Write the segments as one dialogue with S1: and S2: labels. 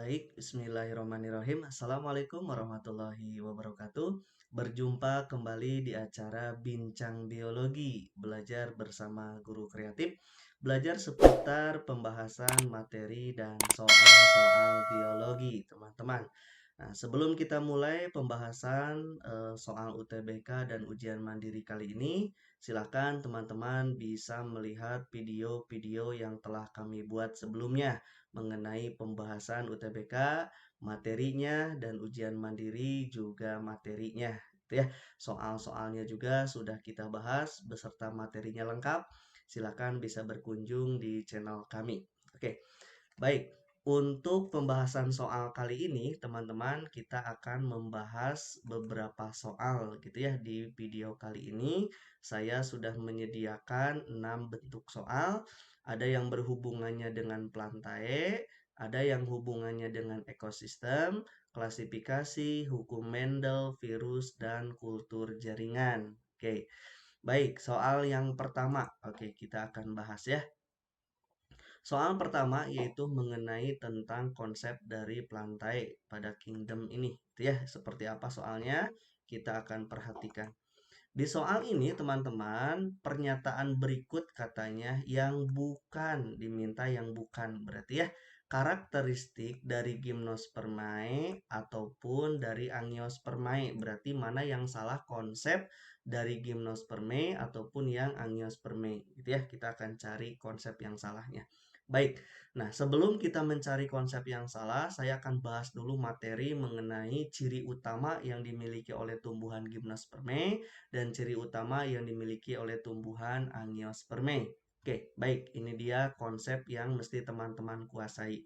S1: Baik, bismillahirrahmanirrahim. Assalamualaikum warahmatullahi wabarakatuh. Berjumpa kembali di acara Bincang Biologi, belajar bersama guru kreatif, belajar seputar pembahasan materi dan soal-soal biologi, teman-teman. Nah, sebelum kita mulai pembahasan soal UTBK dan ujian mandiri kali ini, silakan teman-teman bisa melihat video-video yang telah kami buat sebelumnya mengenai pembahasan UTBK, materinya, dan ujian mandiri juga materinya. Itu ya, soal-soalnya juga sudah kita bahas beserta materinya lengkap. Silakan bisa berkunjung di channel kami. Oke, baik. Untuk pembahasan soal kali ini, teman-teman, kita akan membahas beberapa soal gitu ya. Di video kali ini, saya sudah menyediakan 6 bentuk soal. Ada yang berhubungannya dengan plantae, ada yang hubungannya dengan ekosistem, klasifikasi, hukum Mendel, virus, dan kultur jaringan. Oke, baik. Soal yang pertama, oke, kita akan bahas ya. Soal pertama yaitu mengenai tentang konsep dari plantae pada kingdom ini. Itu ya, seperti apa soalnya? Kita akan perhatikan. Di soal ini, teman-teman, pernyataan berikut katanya yang bukan, diminta yang bukan. Berarti ya, karakteristik dari Gymnospermae ataupun dari Angiospermae. Berarti mana yang salah konsep dari Gymnospermae ataupun yang Angiospermae. Gitu ya, kita akan cari konsep yang salahnya. Baik, nah sebelum kita mencari konsep yang salah, saya akan bahas dulu materi mengenai ciri utama yang dimiliki oleh tumbuhan Gymnospermae dan ciri utama yang dimiliki oleh tumbuhan Angiospermae. Oke, baik, ini dia konsep yang mesti teman-teman kuasai.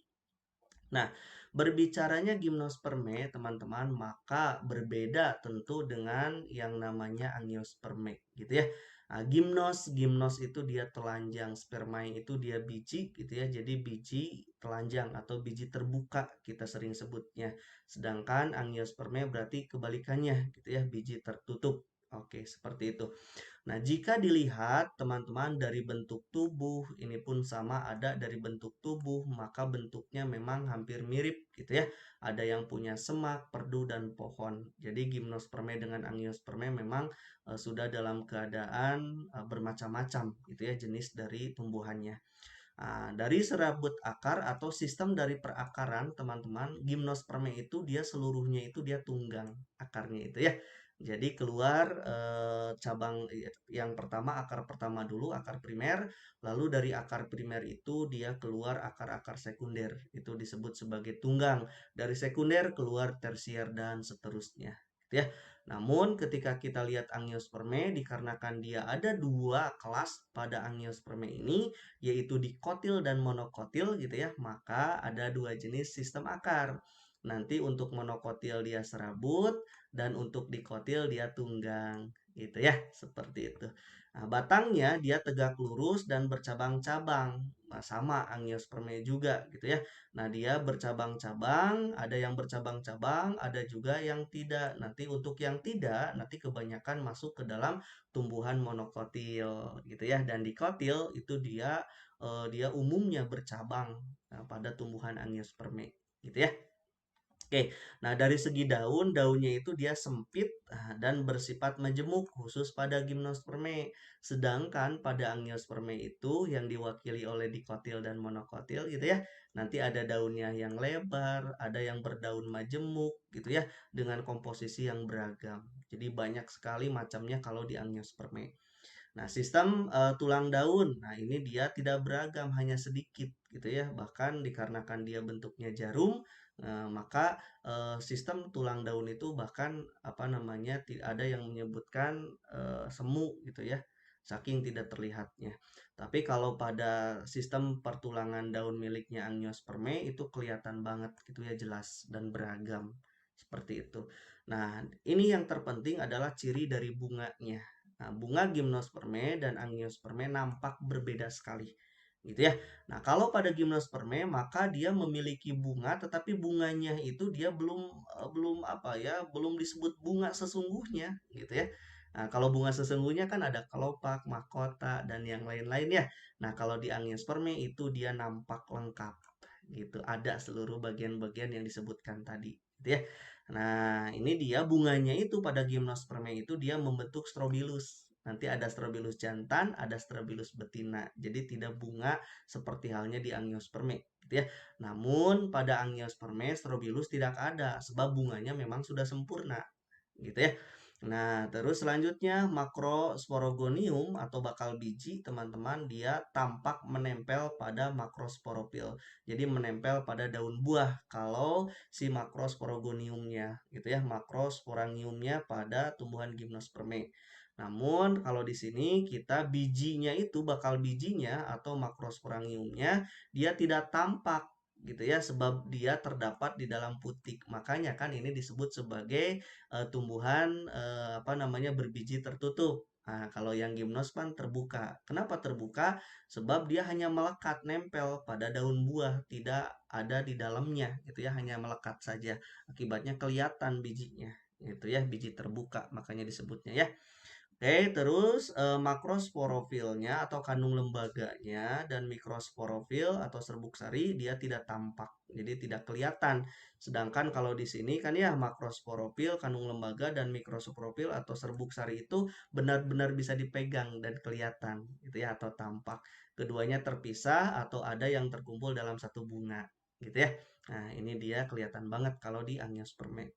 S1: Nah, berbicaranya Gymnospermae, teman-teman, maka berbeda tentu dengan yang namanya Angiospermae, gitu ya. Nah, gimnos itu dia telanjang, spermae itu dia biji, gitu ya. Jadi biji telanjang atau biji terbuka kita sering sebutnya. Sedangkan Angiospermae berarti kebalikannya, gitu ya, biji tertutup. Oke, seperti itu. Nah, jika dilihat teman-teman dari bentuk tubuh, ini pun sama ada dari bentuk tubuh, maka bentuknya memang hampir mirip gitu ya. Ada yang punya semak, perdu, dan pohon. Jadi Gymnospermae dengan Angiospermae memang sudah dalam keadaan bermacam-macam gitu ya jenis dari tumbuhannya. Nah, dari serabut akar atau sistem dari perakaran, teman-teman, Gymnospermae itu dia seluruhnya itu dia tunggang akarnya itu ya. Jadi keluar cabang yang pertama, akar pertama dulu, akar primer, lalu dari akar primer itu dia keluar akar-akar sekunder. Itu disebut sebagai tunggang. Dari sekunder keluar tersier dan seterusnya. Gitu ya. Namun ketika kita lihat Angiospermae, dikarenakan dia ada dua kelas pada Angiospermae ini, yaitu dikotil dan monokotil gitu ya, maka ada dua jenis sistem akar. Nanti untuk monokotil dia serabut dan untuk dikotil dia tunggang gitu ya, seperti itu. Nah, batangnya dia tegak lurus dan bercabang-cabang. Nah, sama Angiospermae juga gitu ya. Nah, dia bercabang-cabang, ada yang bercabang-cabang, ada juga yang tidak. Nanti untuk yang tidak, nanti kebanyakan masuk ke dalam tumbuhan monokotil gitu ya. Dan dikotil itu dia umumnya bercabang pada tumbuhan Angiospermae gitu ya. Oke, nah dari segi daun, daunnya itu dia sempit dan bersifat majemuk khusus pada Gymnospermae. Sedangkan pada Angiospermae itu yang diwakili oleh dikotil dan monokotil gitu ya. Nanti ada daunnya yang lebar, ada yang berdaun majemuk gitu ya dengan komposisi yang beragam. Jadi banyak sekali macamnya kalau di Angiospermae. Nah, sistem tulang daun. Nah, ini dia tidak beragam, hanya sedikit gitu ya. Bahkan dikarenakan dia bentuknya jarum, maka sistem tulang daun itu bahkan apa namanya ada yang menyebutkan semu gitu ya. Saking tidak terlihatnya. Tapi kalau pada sistem pertulangan daun miliknya Angiospermae itu kelihatan banget gitu ya, jelas dan beragam seperti itu. Nah, ini yang terpenting adalah ciri dari bunganya. Nah, bunga Gymnospermae dan Angiospermae nampak berbeda sekali, gitu ya. Nah, kalau pada Gymnospermae maka dia memiliki bunga, tetapi bunganya itu dia belum apa ya, belum disebut bunga sesungguhnya, gitu ya. Nah, kalau bunga sesungguhnya kan ada kelopak, mahkota, dan yang lain-lain ya. Nah, kalau di Angiospermae itu dia nampak lengkap, gitu. Ada seluruh bagian-bagian yang disebutkan tadi, gitu ya. Nah, ini dia bunganya itu pada gimnosperme itu dia membentuk strobilus. Nanti ada strobilus jantan, ada strobilus betina. Jadi tidak bunga seperti halnya di angiosperme, gitu ya. Namun pada angiosperme strobilus tidak ada sebab bunganya memang sudah sempurna, gitu ya. Nah, terus selanjutnya makrosporogonium atau bakal biji, teman-teman, dia tampak menempel pada makrosporofil. Jadi menempel pada daun buah kalau si makrosporogoniumnya, gitu ya, makrosporangiumnya pada tumbuhan gimnosperme. Namun kalau di sini kita bijinya itu bakal bijinya atau makrosporangiumnya dia tidak tampak gitu ya sebab dia terdapat di dalam putik. Makanya kan ini disebut sebagai tumbuhan apa namanya berbiji tertutup. Nah, kalau yang gimnospan terbuka. Kenapa terbuka? Sebab dia hanya melekat nempel pada daun buah, tidak ada di dalamnya, gitu ya, hanya melekat saja. Akibatnya kelihatan bijinya, gitu ya, biji terbuka, makanya disebutnya ya. Oke, terus makrosporofilnya atau kandung lembaganya dan mikrosporofil atau serbuk sari dia tidak tampak, jadi tidak kelihatan. Sedangkan kalau di sini kan ya makrosporofil, kandung lembaga dan mikrosporofil atau serbuk sari itu benar-benar bisa dipegang dan kelihatan, gitu ya atau tampak. Keduanya terpisah atau ada yang terkumpul dalam satu bunga, gitu ya. Nah, ini dia kelihatan banget kalau di angiosperme.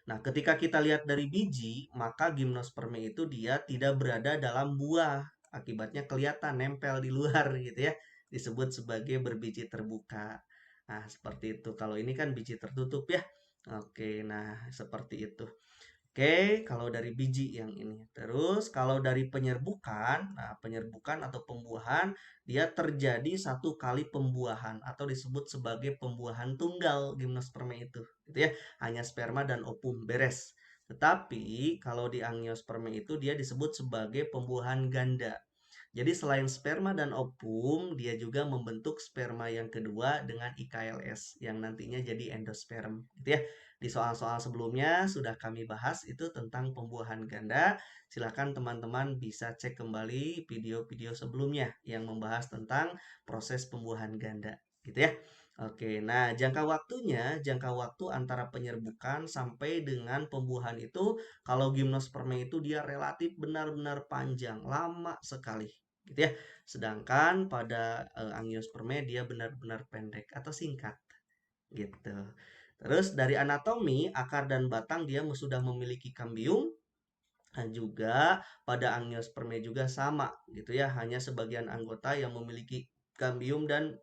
S1: Nah, ketika kita lihat dari biji, maka gimnosperme itu dia tidak berada dalam buah. Akibatnya kelihatan nempel di luar gitu ya. Disebut sebagai berbiji terbuka. Nah, seperti itu. Kalau ini kan biji tertutup ya. Oke, nah seperti itu. Oke, kalau dari biji yang ini. Terus kalau dari penyerbukan, nah penyerbukan atau pembuahan dia terjadi satu kali pembuahan atau disebut sebagai pembuahan tunggal gimnosperme itu, gitu ya. Hanya sperma dan ovum beres. Tetapi kalau di angiosperme itu dia disebut sebagai pembuahan ganda. Jadi selain sperma dan ovum, dia juga membentuk sperma yang kedua dengan IKLS yang nantinya jadi endosperm, gitu ya. Di soal-soal sebelumnya sudah kami bahas itu tentang pembuahan ganda. Silakan teman-teman bisa cek kembali video-video sebelumnya yang membahas tentang proses pembuahan ganda, gitu ya. Oke, nah jangka waktu antara penyerbukan sampai dengan pembuahan itu kalau gimnosperme itu dia relatif benar-benar panjang, lama sekali gitu ya. Sedangkan pada angiosperme dia benar-benar pendek atau singkat gitu. Terus dari anatomi akar dan batang dia sudah memiliki kambium dan juga pada angiosperme juga sama gitu ya. Hanya sebagian anggota yang memiliki kambium dan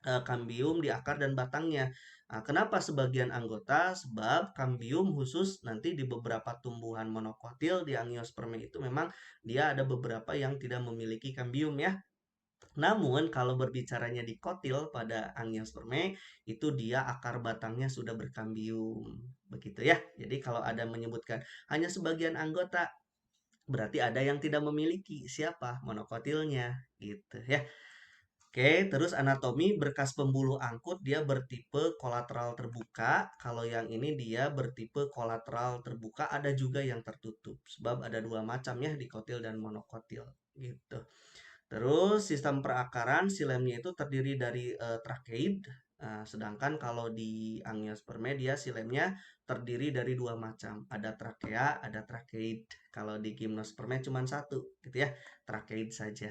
S1: kambium di akar dan batangnya. Nah, kenapa sebagian anggota? Sebab kambium khusus nanti di beberapa tumbuhan monokotil di angiosperme itu memang dia ada beberapa yang tidak memiliki kambium ya. Namun kalau berbicaranya di kotil pada angiosperme itu dia akar batangnya sudah berkambium. Begitu ya. Jadi kalau ada menyebutkan hanya sebagian anggota berarti ada yang tidak memiliki siapa monokotilnya gitu ya. Oke, terus anatomi berkas pembuluh angkut dia bertipe kolateral terbuka. Kalau yang ini dia bertipe kolateral terbuka, ada juga yang tertutup. Sebab ada dua macam ya, dikotil dan monokotil gitu. Terus sistem perakaran silemnya itu terdiri dari trakeid. Nah, sedangkan kalau di angiosperme dia silemnya terdiri dari dua macam. Ada trakea, ada trakeid. Kalau di gimnosperme cuma satu gitu ya, trakeid saja.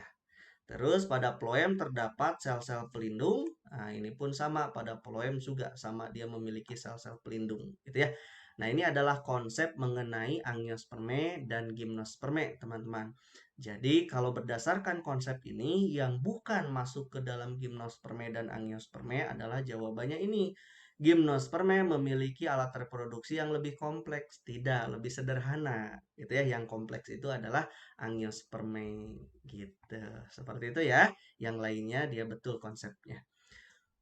S1: Terus pada phloem terdapat sel-sel pelindung. Nah, ini pun sama pada phloem juga sama dia memiliki sel-sel pelindung, gitu ya. Nah, ini adalah konsep mengenai angiosperme dan gimnosperme, teman-teman. Jadi, kalau berdasarkan konsep ini yang bukan masuk ke dalam gimnosperme dan angiosperme adalah jawabannya ini. Gimnosperme memiliki alat reproduksi yang lebih kompleks, tidak lebih sederhana, gitu ya. Yang kompleks itu adalah angiosperme gitu. Seperti itu ya. Yang lainnya dia betul konsepnya.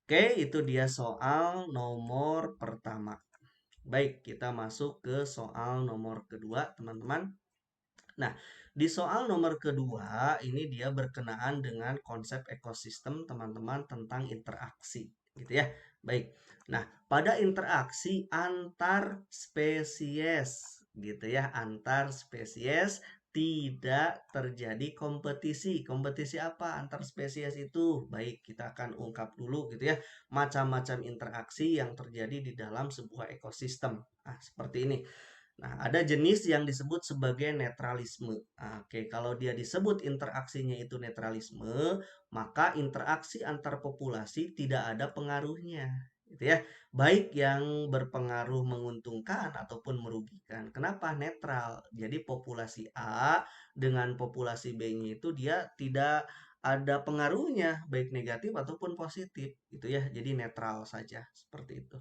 S1: Oke, itu dia soal nomor pertama. Baik, kita masuk ke soal nomor kedua, teman-teman. Nah, di soal nomor kedua ini dia berkenaan dengan konsep ekosistem, teman-teman, tentang interaksi, gitu ya. Baik. Nah, pada interaksi antar spesies, gitu ya, antar spesies tidak terjadi kompetisi. Kompetisi apa antar spesies itu? Baik, kita akan ungkap dulu gitu ya, macam-macam interaksi yang terjadi di dalam sebuah ekosistem. Nah, seperti ini. Nah, ada jenis yang disebut sebagai netralisme. Nah, oke, kalau dia disebut interaksinya itu netralisme, maka interaksi antar populasi tidak ada pengaruhnya, gitu ya. Baik yang berpengaruh menguntungkan ataupun merugikan. Kenapa? Netral. Jadi populasi A dengan populasi B-nya itu dia tidak ada pengaruhnya, baik negatif ataupun positif, gitu ya. Jadi netral saja, seperti itu.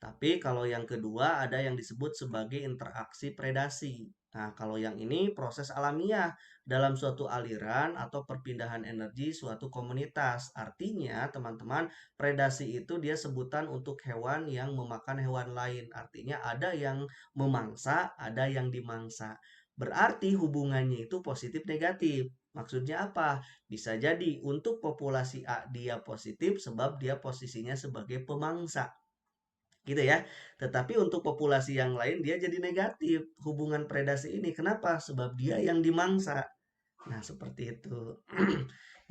S1: Tapi kalau yang kedua ada yang disebut sebagai interaksi predasi. Nah, kalau yang ini proses alamiah dalam suatu aliran atau perpindahan energi suatu komunitas. Artinya, teman-teman, predasi itu dia sebutan untuk hewan yang memakan hewan lain. Artinya ada yang memangsa, ada yang dimangsa. Berarti hubungannya itu positif negatif. Maksudnya apa? Bisa jadi untuk populasi A dia positif sebab dia posisinya sebagai pemangsa gitu ya. Tetapi untuk populasi yang lain dia jadi negatif hubungan predasi ini. Kenapa? Sebab dia yang dimangsa. Nah, seperti itu.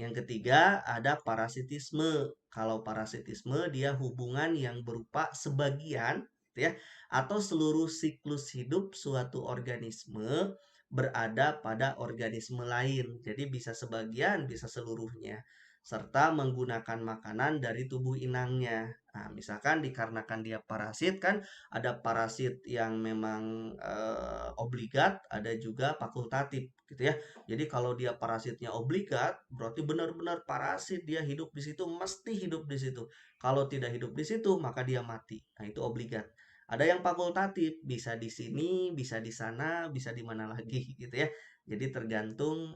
S1: Yang ketiga ada parasitisme. Kalau parasitisme dia hubungan yang berupa sebagian gitu ya atau seluruh siklus hidup suatu organisme berada pada organisme lain. Jadi bisa sebagian, bisa seluruhnya serta menggunakan makanan dari tubuh inangnya. Nah, misalkan dikarenakan dia parasit kan ada parasit yang memang obligat, ada juga fakultatif gitu ya. Jadi kalau dia parasitnya obligat, berarti benar-benar parasit dia hidup di situ, mesti hidup di situ. Kalau tidak hidup di situ, maka dia mati. Nah, itu obligat. Ada yang fakultatif, bisa di sini, bisa di sana, bisa di mana lagi gitu ya. Jadi tergantung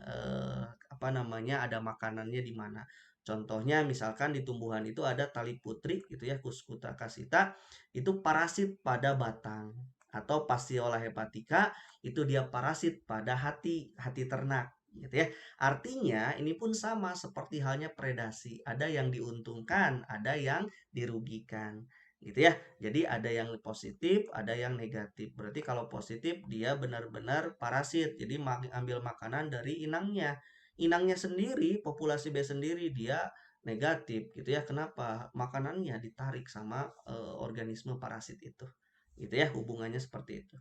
S1: apa namanya ada makanannya di mana. Contohnya misalkan di tumbuhan itu ada tali putri gitu ya, Cuscuta casita, itu parasit pada batang atau Fasciola hepatica itu dia parasit pada hati ternak gitu ya. Artinya ini pun sama seperti halnya predasi. Ada yang diuntungkan, ada yang dirugikan gitu ya. Jadi ada yang positif, ada yang negatif. Berarti kalau positif dia benar-benar parasit. Jadi ambil makanan dari inangnya. Inangnya sendiri, populasi B sendiri dia negatif gitu ya. Kenapa? Makanannya ditarik sama organisme parasit itu. Gitu ya, hubungannya seperti itu.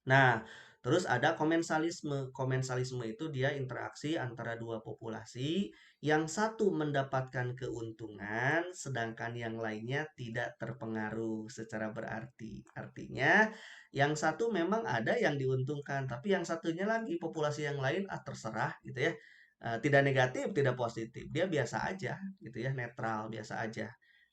S1: Nah, terus ada komensalisme. Komensalisme itu dia interaksi antara dua populasi, yang satu mendapatkan keuntungan, sedangkan yang lainnya tidak terpengaruh secara berarti. Artinya, yang satu memang ada yang diuntungkan, tapi yang satunya lagi populasi yang lain terserah gitu ya. Tidak negatif, tidak positif. Dia biasa aja gitu ya, netral, biasa aja.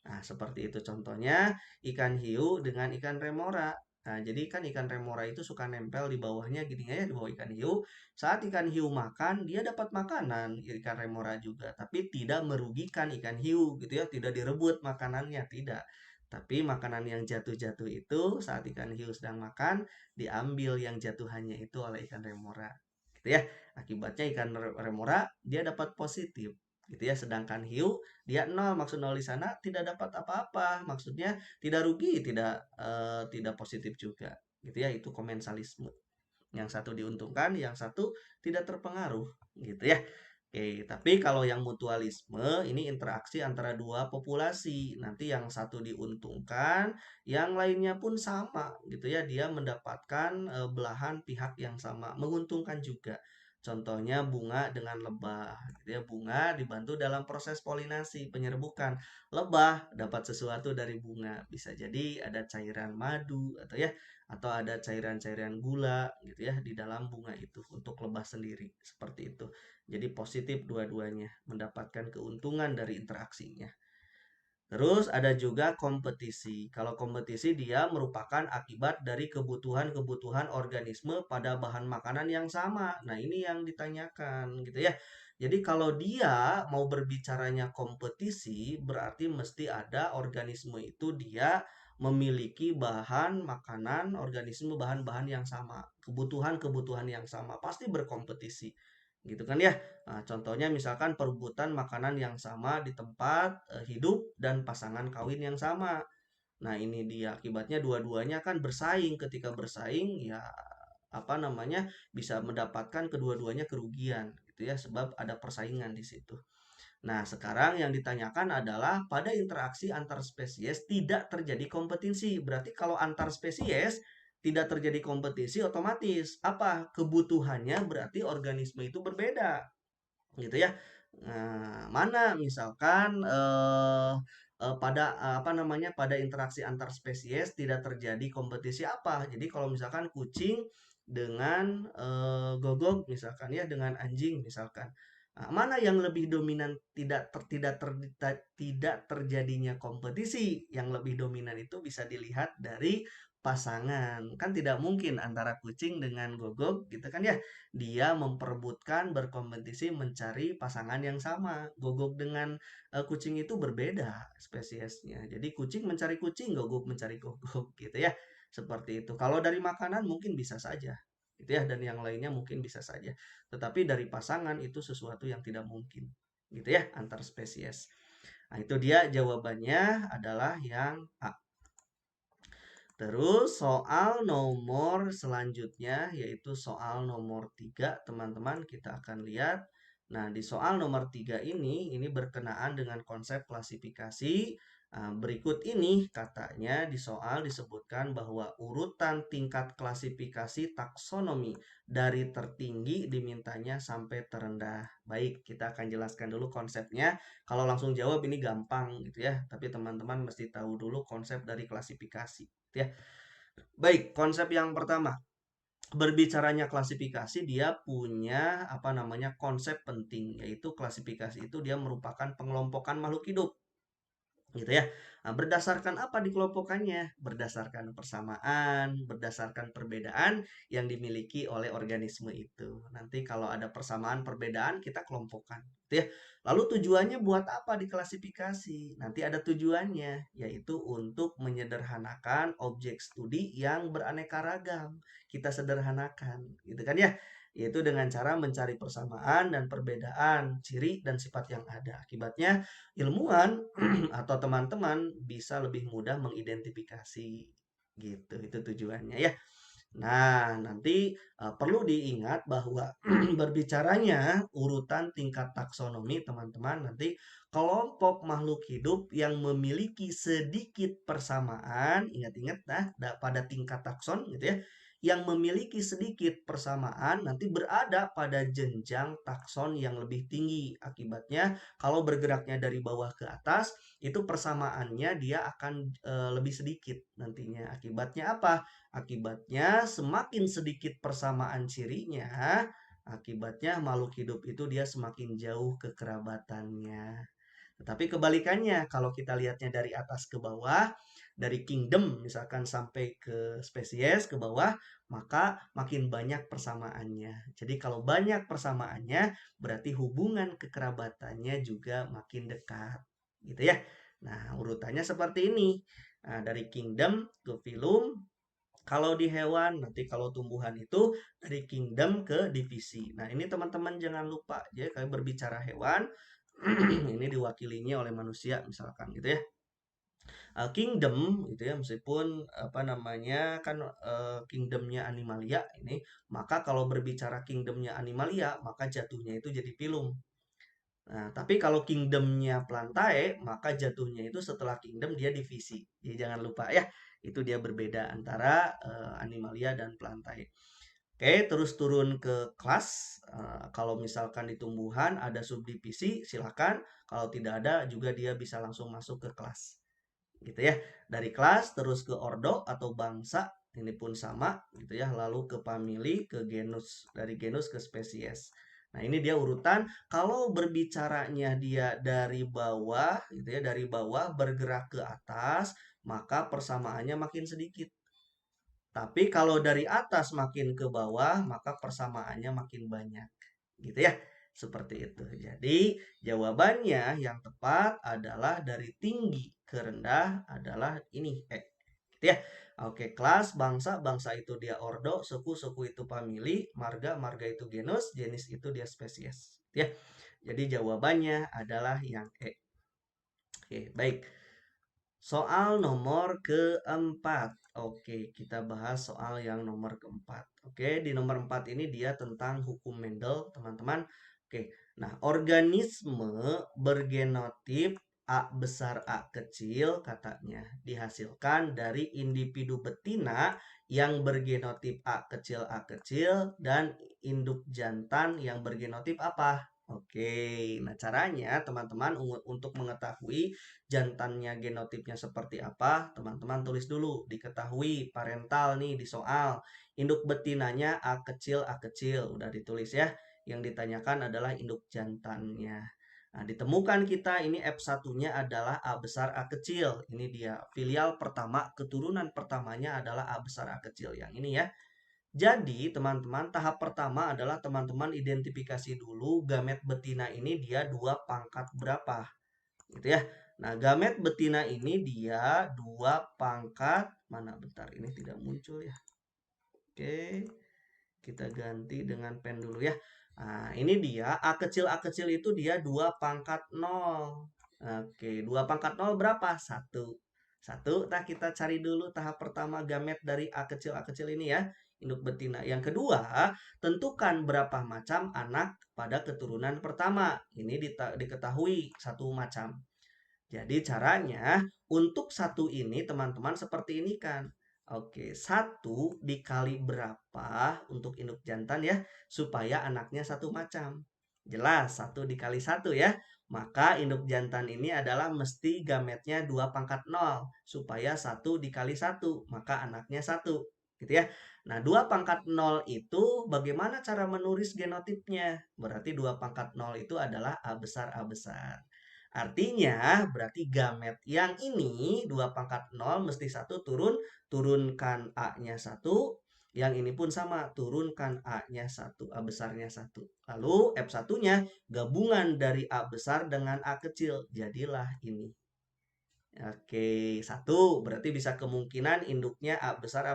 S1: Nah, seperti itu contohnya ikan hiu dengan ikan remora. Nah, jadi kan ikan remora itu suka nempel di bawahnya gini ya, di bawah ikan hiu. Saat ikan hiu makan, dia dapat makanan ikan remora juga, tapi tidak merugikan ikan hiu gitu ya, tidak direbut makanannya, tidak. Tapi makanan yang jatuh-jatuh itu saat ikan hiu sedang makan, diambil yang jatuhannya itu oleh ikan remora. Gitu ya. Akibatnya ikan remora dia dapat positif gitu ya, sedangkan hiu dia nol, maksud nol di sana tidak dapat apa-apa, maksudnya tidak rugi, tidak positif juga gitu ya. Itu komensalisme, yang satu diuntungkan, yang satu tidak terpengaruh gitu ya. Oke, tapi kalau yang mutualisme ini interaksi antara dua populasi. Nanti yang satu diuntungkan, yang lainnya pun sama gitu ya. Dia mendapatkan belahan pihak yang sama, menguntungkan juga. Contohnya bunga dengan lebah, gitu ya. Bunga dibantu dalam proses polinasi, penyerbukan. Lebah dapat sesuatu dari bunga, bisa jadi ada cairan madu atau ya, atau ada cairan-cairan gula gitu ya di dalam bunga itu untuk lebah sendiri, seperti itu. Jadi positif dua-duanya, mendapatkan keuntungan dari interaksinya. Terus ada juga kompetisi. Kalau kompetisi dia merupakan akibat dari kebutuhan-kebutuhan organisme pada bahan makanan yang sama. Nah, ini yang ditanyakan gitu ya. Jadi kalau dia mau berbicaranya kompetisi, berarti mesti ada organisme itu dia memiliki bahan makanan, organisme bahan-bahan yang sama, kebutuhan-kebutuhan yang sama, pasti berkompetisi. Gitu kan ya. Nah, contohnya misalkan perebutan makanan yang sama di tempat hidup dan pasangan kawin yang sama. Nah, ini dia akibatnya dua-duanya kan bersaing. Ketika bersaing ya bisa mendapatkan kedua-duanya kerugian gitu ya, sebab ada persaingan di situ. Nah, sekarang yang ditanyakan adalah pada interaksi antar spesies tidak terjadi kompetisi. Berarti kalau antar spesies tidak terjadi kompetisi, otomatis apa? Kebutuhannya berarti organisme itu berbeda, gitu ya. Nah, mana misalkan pada interaksi antar spesies tidak terjadi kompetisi apa? Jadi kalau misalkan kucing dengan gogok misalkan ya, dengan anjing misalkan. Nah, mana yang lebih dominan tidak terjadinya kompetisi? Yang lebih dominan itu bisa dilihat dari pasangan. Kan tidak mungkin antara kucing dengan gogok gitu kan ya. Dia memperebutkan berkompetisi mencari pasangan yang sama. Gogok dengan kucing itu berbeda spesiesnya. Jadi kucing mencari kucing, gogok mencari gogok gitu ya. Seperti itu. Kalau dari makanan mungkin bisa saja. Gitu ya, dan yang lainnya mungkin bisa saja. Tetapi dari pasangan itu sesuatu yang tidak mungkin. Gitu ya, antar spesies. Nah, itu dia jawabannya adalah yang A. Terus soal nomor selanjutnya yaitu soal nomor 3, teman-teman kita akan lihat. Nah, di soal nomor 3 ini berkenaan dengan konsep klasifikasi. Nah, berikut ini katanya di soal disebutkan bahwa urutan tingkat klasifikasi taksonomi dari tertinggi dimintanya sampai terendah. Baik, kita akan jelaskan dulu konsepnya. Kalau langsung jawab ini gampang gitu ya, tapi teman-teman mesti tahu dulu konsep dari klasifikasi gitu ya. Baik, konsep yang pertama. Berbicaranya klasifikasi, dia punya konsep penting, yaitu klasifikasi itu dia merupakan pengelompokan makhluk hidup gitu ya. Nah, berdasarkan apa dikelompokannya? Berdasarkan persamaan, berdasarkan perbedaan yang dimiliki oleh organisme itu. Nanti kalau ada persamaan perbedaan kita kelompokkan, gitu ya. Lalu tujuannya buat apa diklasifikasi? Nanti ada tujuannya, yaitu untuk menyederhanakan objek studi yang beraneka ragam. Kita sederhanakan, gitu kan ya? Yaitu dengan cara mencari persamaan dan perbedaan, ciri dan sifat yang ada. Akibatnya ilmuwan atau teman-teman bisa lebih mudah mengidentifikasi gitu. Itu tujuannya ya. Nah, nanti perlu diingat bahwa berbicaranya urutan tingkat taksonomi teman-teman, nanti kelompok makhluk hidup yang memiliki sedikit persamaan, ingat-ingat pada tingkat takson gitu ya, yang memiliki sedikit persamaan nanti berada pada jenjang takson yang lebih tinggi. Akibatnya kalau bergeraknya dari bawah ke atas itu persamaannya dia akan lebih sedikit nantinya. Akibatnya apa? Akibatnya semakin sedikit persamaan cirinya, akibatnya makhluk hidup itu dia semakin jauh kekerabatannya. Tetapi kebalikannya, kalau kita lihatnya dari atas ke bawah, dari kingdom misalkan sampai ke spesies ke bawah, maka makin banyak persamaannya. Jadi kalau banyak persamaannya, berarti hubungan kekerabatannya juga makin dekat. Gitu ya. Nah, urutannya seperti ini. Nah, dari kingdom ke phylum, kalau di hewan, nanti kalau tumbuhan itu dari kingdom ke divisi. Nah, ini teman-teman jangan lupa. Jadi, kalau berbicara hewan, ini diwakilinya oleh manusia misalkan gitu ya. Kingdom gitu ya, meskipun kan kingdomnya animalia ini, maka kalau berbicara kingdomnya animalia, maka jatuhnya itu jadi phylum. Nah, tapi kalau kingdomnya Plantae, maka jatuhnya itu setelah kingdom dia divisi. Jadi jangan lupa ya, itu dia berbeda antara Animalia dan Plantae. Oke, terus turun ke kelas. Kalau misalkan di tumbuhan ada subdivisi, silakan. Kalau tidak ada juga dia bisa langsung masuk ke kelas. Gitu ya. Dari kelas terus ke ordo atau bangsa, ini pun sama gitu ya. Lalu ke famili, ke genus, dari genus ke spesies. Nah, ini dia urutan. Kalau berbicaranya dia dari bawah gitu ya, dari bawah bergerak ke atas, maka persamaannya makin sedikit. Tapi kalau dari atas makin ke bawah, maka persamaannya makin banyak. Gitu ya. Seperti itu. Jadi, jawabannya yang tepat adalah dari tinggi ke rendah adalah ini. Gitu ya. Oke, kelas, bangsa, bangsa itu dia ordo, suku, suku itu famili, marga, marga itu genus, jenis itu dia spesies. Gitu ya. Jadi jawabannya adalah yang E. Oke, baik. Soal nomor keempat. Oke, kita bahas soal yang nomor keempat. Oke, di nomor 4 ini dia tentang hukum Mendel, teman-teman. Oke, nah organisme bergenotip A besar A kecil katanya dihasilkan dari individu betina yang bergenotip A kecil dan induk jantan yang bergenotip apa? Oke, nah caranya teman-teman untuk mengetahui jantannya genotipnya seperti apa, teman-teman tulis dulu, diketahui parental nih di soal. Induk betinanya A kecil, udah ditulis ya. Yang ditanyakan adalah induk jantannya. Nah, ditemukan kita ini F1-nya adalah A besar A kecil. Ini dia, filial pertama, keturunan pertamanya adalah A besar A kecil. Yang ini ya. Jadi, teman-teman, tahap pertama adalah teman-teman identifikasi dulu gamet betina ini dia dua pangkat berapa gitu ya. Nah, gamet betina ini dia dua pangkat mana bentar ini tidak muncul ya. Oke, kita ganti dengan pen dulu ya. Nah, ini dia A kecil itu dia dua pangkat nol. Oke, dua pangkat nol berapa? Satu. Satu, nah kita cari dulu tahap pertama gamet dari A kecil ini ya, induk betina. Yang kedua, tentukan berapa macam anak pada keturunan pertama. Ini diketahui satu macam. Jadi caranya untuk satu ini teman-teman seperti ini kan. Oke, satu dikali berapa untuk induk jantan ya, supaya anaknya satu macam. Jelas, satu dikali satu ya. Maka induk jantan ini adalah mesti gametnya 2 pangkat 0. Supaya satu dikali satu, maka anaknya satu. Gitu ya. Nah, 2 pangkat 0 itu bagaimana cara menulis genotipnya? Berarti 2 pangkat 0 itu adalah A besar A besar. Artinya berarti gamet yang ini 2 pangkat 0 mesti satu turunkan A-nya 1. Yang ini pun sama, turunkan A-nya 1, A besarnya 1. Lalu F1-nya gabungan dari A besar dengan A kecil, jadilah ini. Oke, 1 berarti bisa kemungkinan induknya A besar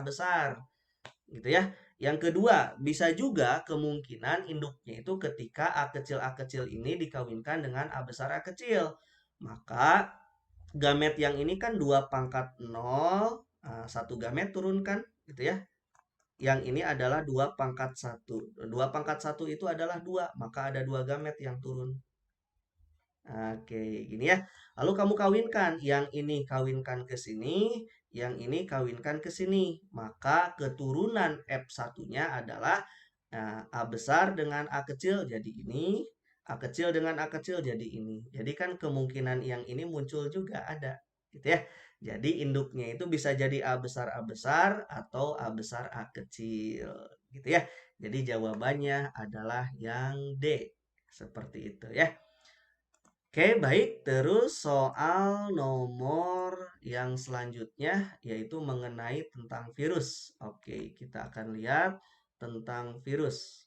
S1: gitu ya. Yang kedua, bisa juga kemungkinan induknya itu ketika A kecil ini dikawinkan dengan A besar A kecil. Maka gamet yang ini kan 2 pangkat 0, satu gamet turunkan gitu ya. Yang ini adalah 2 pangkat 1. 2 pangkat 1 itu adalah 2, maka ada 2 gamet yang turun. Oke, gini ya. Lalu kamu kawinkan, yang ini kawinkan ke sini, yang ini kawinkan ke sini. Maka keturunan F1-nya adalah A besar dengan A kecil jadi ini, A kecil dengan A kecil jadi ini. Jadi kan kemungkinan yang ini muncul juga ada, gitu ya. Jadi induknya itu bisa jadi A besar atau A besar A kecil, gitu ya. Jadi jawabannya adalah yang D. Seperti itu ya. Oke, baik. Terus soal nomor yang selanjutnya yaitu mengenai tentang virus. Oke, kita akan lihat tentang virus.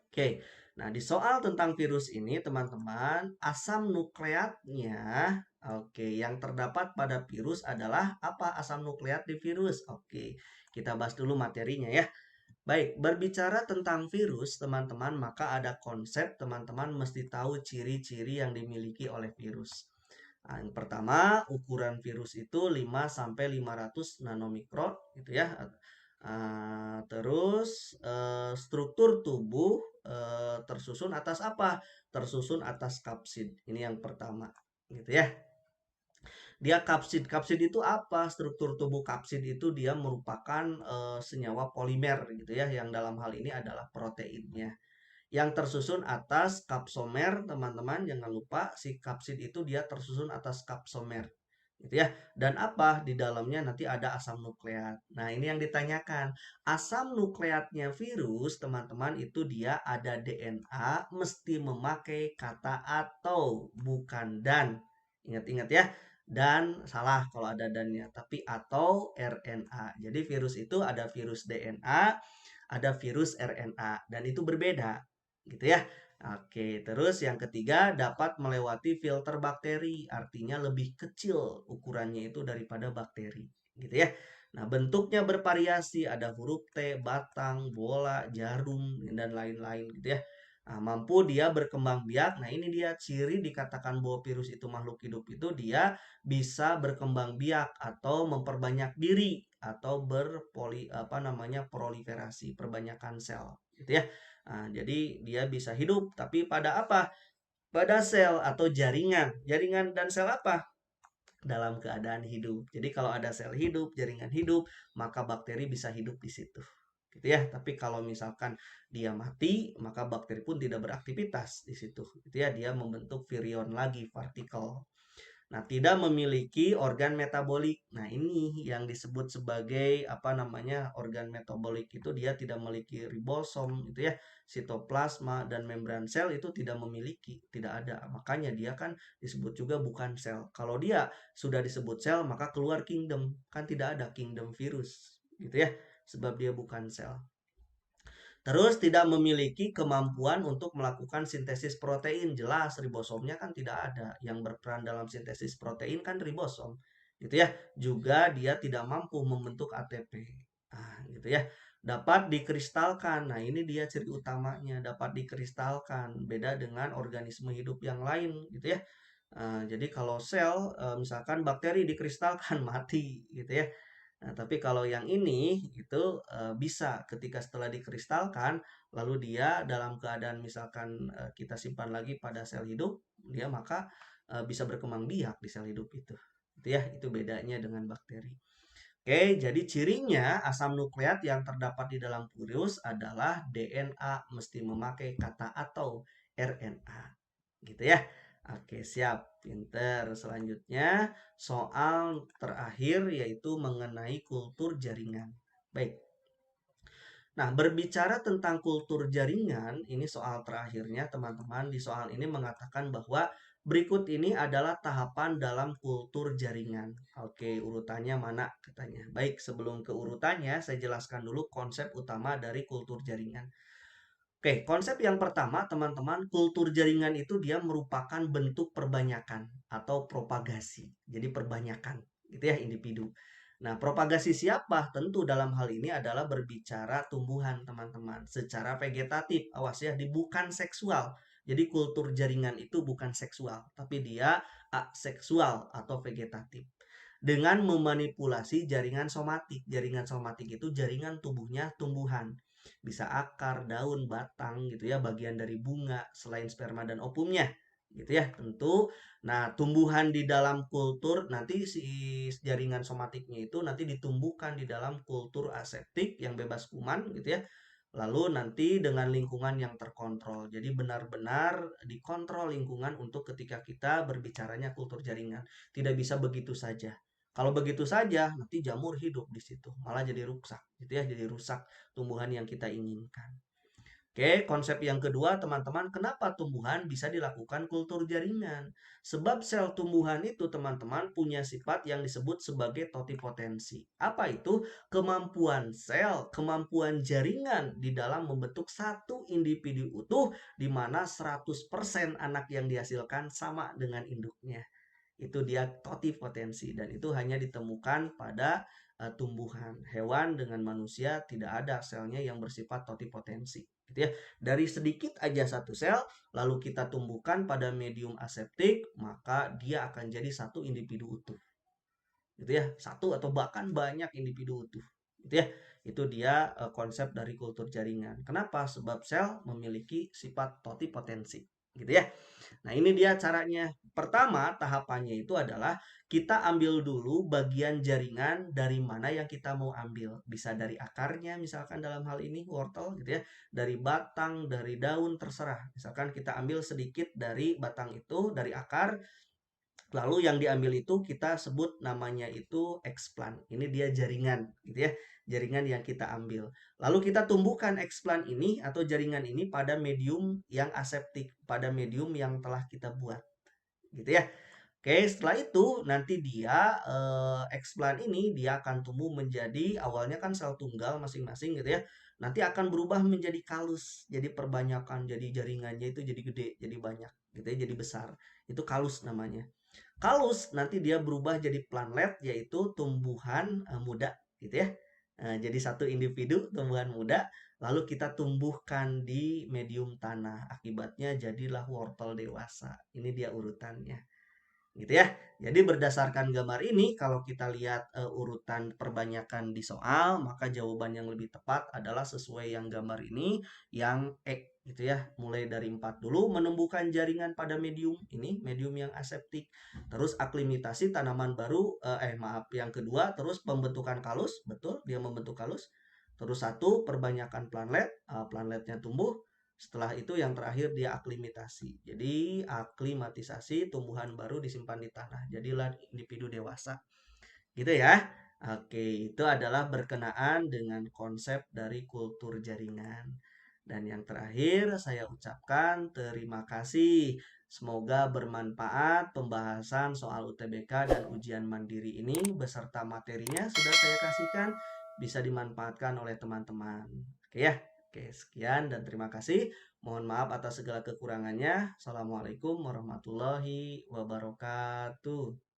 S1: Oke, nah di soal tentang virus ini teman-teman, asam nukleatnya, oke, yang terdapat pada virus adalah apa asam nukleat di virus? Oke, kita bahas dulu materinya ya. Baik, berbicara tentang virus, teman-teman, maka ada konsep teman-teman mesti tahu ciri-ciri yang dimiliki oleh virus. Nah, yang pertama, ukuran virus itu 5 sampai 500 nanomikron gitu ya. Terus struktur tubuh tersusun atas apa? Tersusun atas kapsid. Ini yang pertama, gitu ya. Dia kapsid. Kapsid itu apa? Struktur tubuh kapsid itu dia merupakan senyawa polimer gitu ya, yang dalam hal ini adalah proteinnya. Yang tersusun atas kapsomer, teman-teman jangan lupa si kapsid itu dia tersusun atas kapsomer. Gitu ya. Dan apa? Di dalamnya nanti ada asam nukleat. Nah, ini yang ditanyakan. Asam nukleatnya virus, teman-teman, itu dia ada DNA mesti memakai kata atau bukan dan. Ingat-ingat ya. Dan salah kalau ada dannya, tapi atau RNA. Jadi virus itu ada virus DNA, ada virus RNA dan itu berbeda, gitu ya. Oke, terus yang ketiga dapat melewati filter bakteri, artinya lebih kecil ukurannya itu daripada bakteri, gitu ya. Nah, bentuknya bervariasi, ada huruf T, batang, bola, jarum, dan lain-lain gitu ya. Mampu dia berkembang biak. Nah, ini dia ciri dikatakan bahwa virus itu makhluk hidup itu dia bisa berkembang biak atau memperbanyak diri atau proliferasi, perbanyakan sel, gitu ya. Jadi dia bisa hidup, tapi pada apa? Pada sel atau jaringan. Jaringan dan sel apa? Dalam keadaan hidup. Jadi kalau ada sel hidup, jaringan hidup, maka bakteri bisa hidup di situ. Gitu ya. Tapi kalau misalkan dia mati, maka bakteri pun tidak beraktivitas di situ. Gitu ya, dia membentuk virion lagi, partikel. Nah, tidak memiliki organ metabolik. Nah, ini yang disebut sebagai organ metabolik itu dia tidak memiliki ribosom itu ya, sitoplasma dan membran sel itu tidak memiliki, tidak ada. Makanya dia kan disebut juga bukan sel. Kalau dia sudah disebut sel, maka keluar kingdom. Kan tidak ada kingdom virus, gitu ya. Sebab dia bukan sel. Terus tidak memiliki kemampuan untuk melakukan sintesis protein. Jelas ribosomnya kan tidak ada. Yang berperan dalam sintesis protein kan ribosom. Gitu ya. Juga dia tidak mampu membentuk ATP. Gitu ya. Dapat dikristalkan. Nah, ini dia ciri utamanya, dapat dikristalkan. Beda dengan organisme hidup yang lain, gitu ya. Jadi kalau sel, misalkan bakteri dikristalkan mati, gitu ya. Nah, tapi kalau yang ini itu bisa ketika setelah dikristalkan, lalu dia dalam keadaan misalkan kita simpan lagi pada sel hidup, dia maka bisa berkembang biak di sel hidup itu. Itu ya, itu bedanya dengan bakteri. Oke, jadi cirinya asam nukleat yang terdapat di dalam virus adalah DNA mesti memakai kata atau RNA. Gitu ya. Oke, siap. Pinter. Selanjutnya, soal terakhir yaitu mengenai kultur jaringan. Baik. Nah, berbicara tentang kultur jaringan, ini soal terakhirnya teman-teman. Di soal ini mengatakan bahwa berikut ini adalah tahapan dalam kultur jaringan. Oke, urutannya mana katanya. Baik, sebelum ke urutannya, saya jelaskan dulu konsep utama dari kultur jaringan. Oke, konsep yang pertama, teman-teman, kultur jaringan itu dia merupakan bentuk perbanyakan atau propagasi. Jadi perbanyakan, gitu ya, individu. Nah, propagasi siapa? Tentu dalam hal ini adalah berbicara tumbuhan, teman-teman. Secara vegetatif, awas ya, bukan seksual. Jadi kultur jaringan itu bukan seksual, tapi dia aseksual atau vegetatif. Dengan memanipulasi jaringan somatik. Jaringan somatik itu jaringan tubuhnya tumbuhan. Bisa akar, daun, batang gitu ya, bagian dari bunga selain sperma dan ovumnya gitu ya, tentu. Nah, tumbuhan di dalam kultur nanti si jaringan somatiknya itu nanti ditumbuhkan di dalam kultur aseptik yang bebas kuman gitu ya. Lalu nanti dengan lingkungan yang terkontrol. Jadi benar-benar dikontrol lingkungan untuk ketika kita berbicaranya kultur jaringan. Tidak bisa begitu saja. Kalau begitu saja, nanti jamur hidup di situ, malah jadi rusak, gitu ya, jadi rusak tumbuhan yang kita inginkan. Oke, konsep yang kedua, teman-teman, kenapa tumbuhan bisa dilakukan kultur jaringan? Sebab sel tumbuhan itu, teman-teman, punya sifat yang disebut sebagai totipotensi. Apa itu? Kemampuan sel, kemampuan jaringan di dalam membentuk satu individu utuh di mana 100% anak yang dihasilkan sama dengan induknya. Itu dia totipotensi dan itu hanya ditemukan pada tumbuhan. Hewan dengan manusia tidak ada selnya yang bersifat totipotensi, gitu ya. Dari sedikit aja satu sel lalu kita tumbuhkan pada medium aseptik, maka dia akan jadi satu individu utuh. Gitu ya, satu atau bahkan banyak individu utuh. Gitu ya. Itu dia konsep dari kultur jaringan. Kenapa? Sebab sel memiliki sifat totipotensi, gitu ya. Nah, ini dia caranya. Pertama, tahapannya itu adalah kita ambil dulu bagian jaringan dari mana yang kita mau ambil. Bisa dari akarnya, misalkan dalam hal ini wortel gitu ya. Dari batang, dari daun, terserah. Misalkan kita ambil sedikit dari batang itu, dari akar. Lalu yang diambil itu kita sebut namanya itu explant. Ini dia jaringan gitu ya. Jaringan yang kita ambil. Lalu kita tumbuhkan explant ini atau jaringan ini pada medium yang aseptik, pada medium yang telah kita buat. Gitu ya. Oke, setelah itu nanti dia explant ini dia akan tumbuh menjadi awalnya kan sel tunggal masing-masing gitu ya. Nanti akan berubah menjadi kalus, jadi perbanyakan, jadi jaringannya itu jadi gede, jadi banyak gitu ya, jadi besar. Itu kalus namanya. Kalus nanti dia berubah jadi planlet yaitu tumbuhan muda gitu ya. Jadi satu individu tumbuhan muda, lalu kita tumbuhkan di medium tanah. Akibatnya jadilah wortel dewasa. Ini dia urutannya. Gitu ya. Jadi berdasarkan gambar ini, kalau kita lihat urutan perbanyakan di soal, maka jawaban yang lebih tepat adalah sesuai yang gambar ini, yang E gitu ya. Mulai dari 4 dulu, menumbuhkan jaringan pada medium ini, medium yang aseptik. Terus aklimatasi tanaman baru, maaf, yang kedua, terus pembentukan kalus, betul, dia membentuk kalus. Terus satu, perbanyakan planlet, planletnya tumbuh. Setelah itu yang terakhir dia aklimatasi. Jadi aklimatisasi tumbuhan baru disimpan di tanah. Jadilah individu dewasa. Gitu ya. Oke, itu adalah berkenaan dengan konsep dari kultur jaringan. Dan yang terakhir saya ucapkan terima kasih. Semoga bermanfaat pembahasan soal UTBK dan ujian mandiri ini beserta materinya sudah saya kasihkan bisa dimanfaatkan oleh teman-teman. Oke ya. Oke, sekian dan terima kasih. Mohon maaf atas segala kekurangannya. Assalamualaikum warahmatullahi wabarakatuh.